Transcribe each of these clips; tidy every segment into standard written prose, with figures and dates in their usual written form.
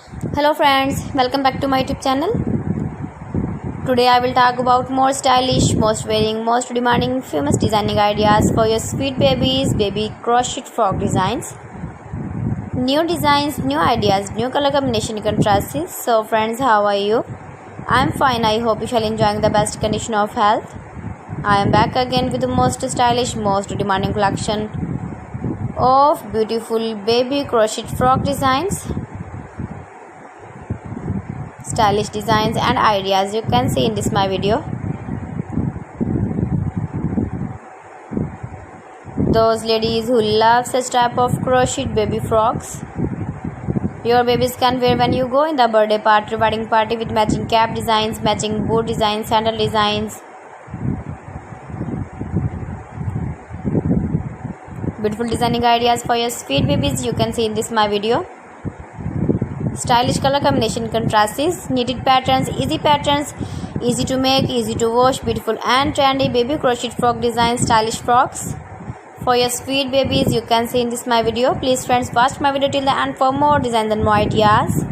Hello friends, welcome back to my YouTube channel. Today I will talk about more stylish, most wearing, most demanding, famous designing ideas for your sweet babies, baby crochet frog designs. New designs, new ideas, new color combination contrasts. So friends, how are you? I am fine. I hope you shall enjoying the best condition of health. I am back again with the most stylish, most demanding collection of beautiful baby crochet frog designs. Stylish designs and ideas you can see in this my video. Those ladies who love such type of crocheted baby frogs, your babies can wear when you go in the birthday party, wedding party, with matching cap designs, matching boot designs, sandal designs. Beautiful designing ideas for your sweet babies you can see in this my video. Stylish color combination contrasts, knitted patterns, easy to make, easy to wash, beautiful and trendy baby crochet frog designs, stylish frocks for your sweet babies you can see in this my video. Please friends, watch my video till the end for more designs and more ideas.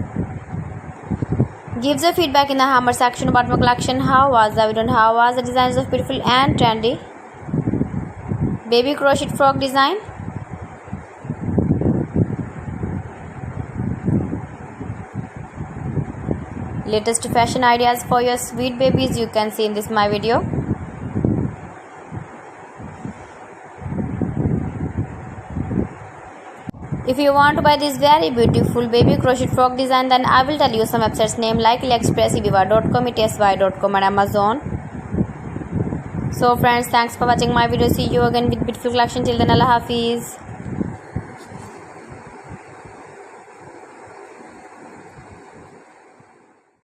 Give the feedback in the hammer section about my collection. How was the video and how was the designs of beautiful and trendy baby crochet frog design? Latest fashion ideas for your sweet babies you can see in this my video. If you want to buy this very beautiful baby crochet frog design, then I will tell you some websites name like AliExpress, eviva.com, etsy.com and Amazon. So friends, thanks for watching my video. See you again with beautiful collection. Till then, Allah Hafiz.